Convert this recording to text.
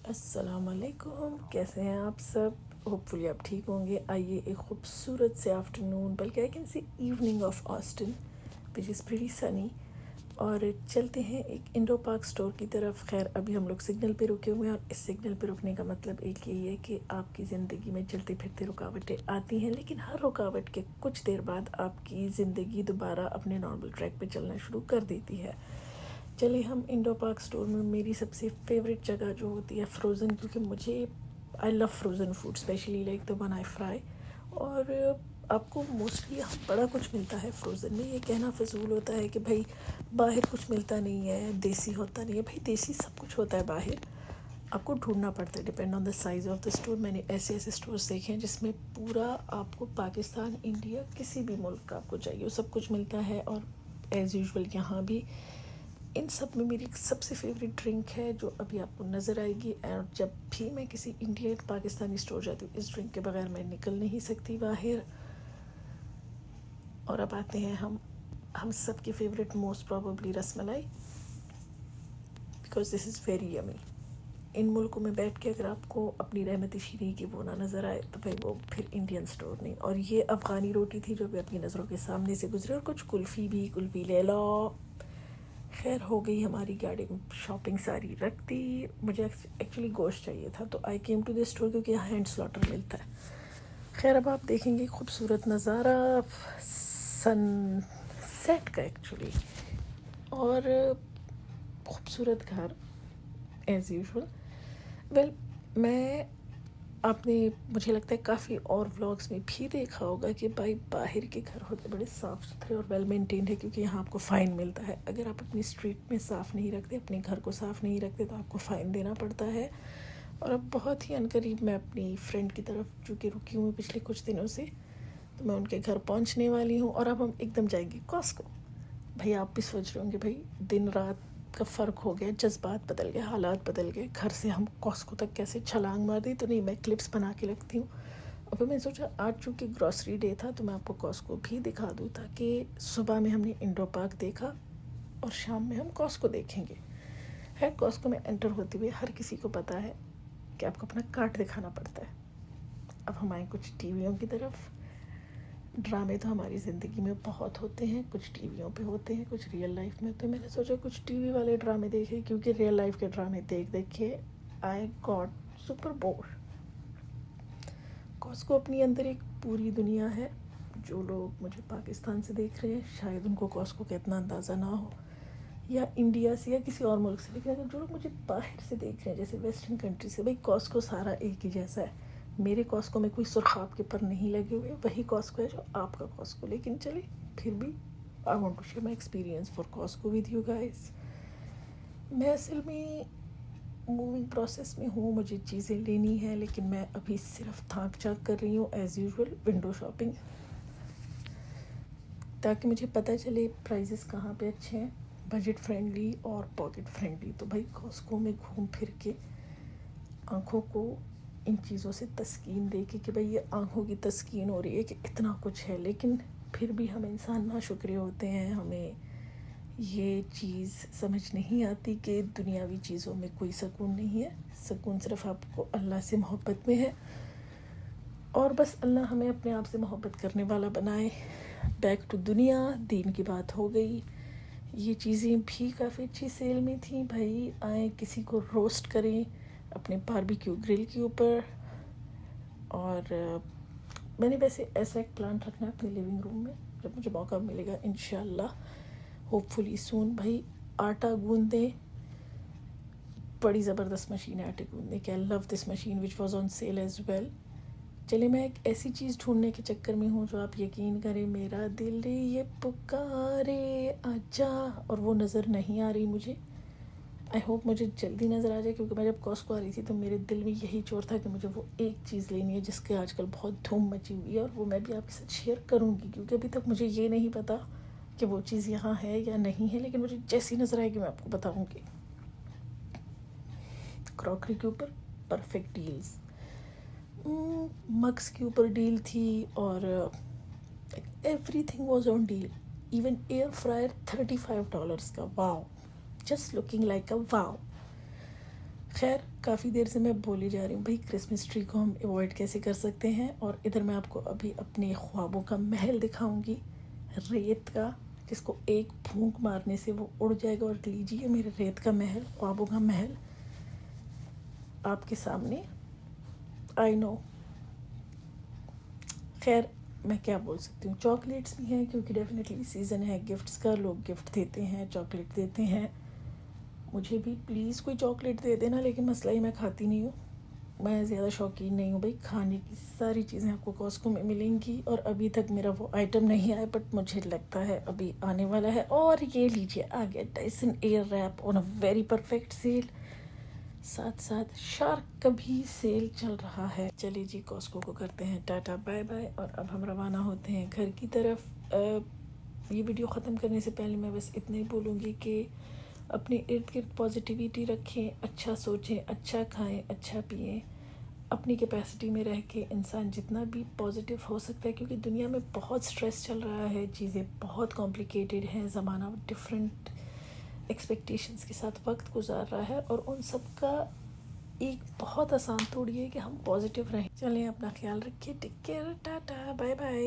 अस्सलामुअलैकुम, कैसे हैं आप सब। होपफुली आप ठीक होंगे। आइए एक खूबसूरत से आफ्टरनून, बल्कि I can see evening of Austin which is pretty Sunny, और चलते हैं एक इंडो पार्क स्टोर की तरफ। खैर अभी हम लोग सिग्नल पे रुके हुए हैं, और इस सिग्नल पे रुकने का मतलब एक यही है कि आपकी ज़िंदगी में चलते फिरते रुकावटें आती हैं, लेकिन हर रुकावट के कुछ देर बाद आपकी ज़िंदगी दोबारा अपने नॉर्मल ट्रैक पे चलना शुरू कर देती है। चलिए हम इंडो पार्क स्टोर में मेरी सबसे फेवरेट जगह जो होती है फ्रोज़न, क्योंकि मुझे I love frozen food, specially like the one I fry. और आपको मोस्टली यहाँ बड़ा कुछ मिलता है फ्रोज़न में। ये कहना फजूल होता है कि भाई बाहर कुछ मिलता नहीं है, देसी होता नहीं है। भाई देसी सब कुछ होता है बाहर, आपको ढूंढना पड़ता है, depend on the size of the store. मैंने ऐसे ऐसे स्टोर्स देखे हैं जिसमें पूरा आपको पाकिस्तान, इंडिया, किसी भी मुल्क का आपको चाहिए वो सब कुछ मिलता है। और एज़ यूजुअल यहाँ भी इन सब में मेरी सबसे फेवरेट ड्रिंक है जो अभी आपको नज़र आएगी। और जब भी मैं किसी इंडियन पाकिस्तानी स्टोर जाती हूँ, इस ड्रिंक के बगैर मैं निकल नहीं सकती बाहर। और अब आते हैं हम सब की favourite, most probably rasmalai, because this is very yummy. इन मुल्कों में बैठ के अगर आपको अपनी रहमत शीरी की वो ना नज़र आए तो भाई वो फिर इंडियन स्टोर नहीं। और ये अफ़गानी रोटी थी जो भी अपनी नज़रों के सामने से गुजरे, और कुछ कुल्फ़ी भी, कुल्फ़ी ले लो। खैर हो गई हमारी गाड़ी में शॉपिंग सारी रख दी। मुझे एक्चुअली गोश्त चाहिए था, तो आई केम टू दिस स्टोर क्योंकि यहाँ हैंड स्लॉटर मिलता है। खैर अब आप देखेंगे खूबसूरत नज़ारा सनसेट का एक्चुअली, और खूबसूरत घर एज़ यूजुअल। वेल मैं आपने मुझे लगता है काफ़ी और व्लॉग्स में भी देखा होगा कि भाई बाहर के घर होते बड़े साफ़ सुथरे और वेल मेंटेन्ड है, क्योंकि यहाँ आपको फ़ाइन मिलता है। अगर आप अपनी स्ट्रीट में साफ़ नहीं रखते, अपने घर को साफ़ नहीं रखते, तो आपको फ़ाइन देना पड़ता है। और अब बहुत ही अनकरीब मैं अपनी फ्रेंड की तरफ चूँकि रुकी हूँ पिछले कुछ दिनों से, तो मैं उनके घर पहुँचने वाली हूँ। और अब हम एकदम जाएंगे कॉस्को। भाई आप भी सोच रहे होंगे भाई दिन रात का फ़र्क हो गया, जज्बात बदल गए, हालात बदल गए, घर से हम कॉस्को तक कैसे छलांग मार दी। तो नहीं, मैं क्लिप्स बना के रखती हूँ। और फिर मैंने सोचा आज चूँकि ग्रॉसरी डे था तो मैं आपको कॉस्को भी दिखा दूँ, ताकि सुबह में हमने इंडो पार्क देखा और शाम में हम कॉस्को देखेंगे। है कॉस्को में एंटर होते हुए हर किसी को पता है कि आपको अपना कार्ड दिखाना पड़ता है। अब हम आए कुछ टीवियों की तरफ। ड्रामे तो हमारी ज़िंदगी में बहुत होते हैं, कुछ टीवियों पे होते हैं, कुछ रियल लाइफ में। तो मैंने सोचा कुछ टीवी वाले ड्रामे देखे, क्योंकि रियल लाइफ के ड्रामे देख देख के I got super bore. Costco अपनी अंदर एक पूरी दुनिया है। जो लोग मुझे पाकिस्तान से देख रहे हैं शायद उनको कॉस्को का इतना अंदाज़ा ना हो, या इंडिया से या किसी और मुल्क से। लेकिन अगर जो लोग मुझे बाहर से देख रहे हैं, जैसे वेस्टर्न कंट्री से, भाई कॉस्को सारा एक ही जैसा है। मेरे कॉस्को में कोई सुरखाब के पर नहीं लगे हुए, वही कॉस्को है जो आपका कॉस्को। लेकिन चले फिर भी I want to share my experience for Costco with you guys. मैं असल में मूविंग प्रोसेस में हूँ, मुझे चीज़ें लेनी है, लेकिन मैं अभी सिर्फ थाक झाक कर रही हूँ एज़ यूजुअल विंडो शॉपिंग, ताकि मुझे पता चले प्राइजेस कहाँ पे अच्छे हैं, बजट फ्रेंडली और पॉकेट फ्रेंडली। तो भाई कॉस्को में घूम फिर के आँखों को इन चीज़ों से तस्कीन दे के कि भाई ये आँखों की तस्कीन हो रही है कि इतना कुछ है। लेकिन फिर भी हम इंसान नाशुक्र होते हैं, हमें ये चीज़ समझ नहीं आती कि दुनियावी चीज़ों में कोई सुकून नहीं है। सुकून सिर्फ आपको अल्लाह से मोहब्बत में है, और बस अल्लाह हमें अपने आप से मोहब्बत करने वाला बनाए। बैक टू दुनिया, दीन की बात हो गई। ये चीज़ें भी काफ़ी अच्छी सेल में थी। भाई आए किसी को रोस्ट करें अपने बारबेक्यू ग्रिल के ऊपर। और मैंने वैसे ऐसा एक प्लांट रखना है अपने लिविंग रूम में, जब मुझे मौका मिलेगा इंशाल्लाह, होपफुली सून। भाई आटा गूंदे, बड़ी ज़बरदस्त मशीन है आटे गूंदने की। I love this machine which was on sale as well. चलिए मैं एक ऐसी चीज़ ढूंढने के चक्कर में हूँ जो आप यकीन करें, मेरा दिल ये पुकारे आजा, और वो नज़र नहीं आ रही मुझे। आई होप मुझे जल्दी नज़र आ जाए, क्योंकि मैं जब कॉस्को आ रही थी तो मेरे दिल में यही चोर था कि मुझे वो एक चीज़ लेनी है जिसके आजकल बहुत धूम मची हुई है, और वो मैं भी आपके साथ शेयर करूँगी, क्योंकि अभी तक मुझे ये नहीं पता कि वो चीज़ यहाँ है या नहीं है। लेकिन मुझे जैसी नज़र आएगी मैं आपको बताऊँगी। क्रॉकरी के ऊपर परफेक्ट डील्स, मग्स के ऊपर डील थी, और everything was on deal. Even air fryer $35 का। Wow, just looking like a wow. खैर काफ़ी देर से मैं बोली जा रही हूँ भाई क्रिसमस ट्री को हम अवॉइड कैसे कर सकते हैं। और इधर मैं आपको अभी अपने ख्वाबों का महल दिखाऊंगी, रेत का, जिसको एक फूंक मारने से वो उड़ जाएगा। और लीजिए मेरे रेत का महल, ख्वाबों का महल आपके सामने। आई नो, खैर मैं क्या बोल सकती हूँ, चॉकलेट्स भी हैं क्योंकि डेफिनेटली सीज़न है गिफ्ट्स का, लोग गिफ्ट देते हैं, चॉकलेट देते हैं। मुझे भी प्लीज़ कोई चॉकलेट दे देना, लेकिन मसला ही मैं खाती नहीं हूँ, मैं ज़्यादा शौकीन नहीं हूँ भाई। खाने की सारी चीज़ें आपको कॉस्को में मिलेंगी और अभी तक मेरा वो आइटम नहीं आया, बट मुझे लगता है अभी आने वाला है। और ये लीजिए आ गया Dyson Airwrap on a very perfect sale. साथ साथ शार्क का भी सेल चल रहा है। चलिए जी, कॉस्को को करते हैं टाटा बाय बाय और अब हम रवाना होते हैं घर की तरफ। ये वीडियो ख़त्म करने से पहले मैं बस इतना ही बोलूँगी कि अपने इर्द गिर्द पॉजिटिविटी रखें, अच्छा सोचें, अच्छा खाएं, अच्छा पिएं। अपनी कैपेसिटी में रह के इंसान जितना भी पॉजिटिव हो सकता है, क्योंकि दुनिया में बहुत स्ट्रेस चल रहा है, चीज़ें बहुत कॉम्प्लिकेटेड हैं, ज़माना डिफरेंट एक्सपेक्टेशंस के साथ वक्त गुजार रहा है, और उन सब का एक बहुत आसान तोड़ी है कि हम पॉजिटिव रहें। चलें, अपना ख्याल रखिए, take care, tata bye bye.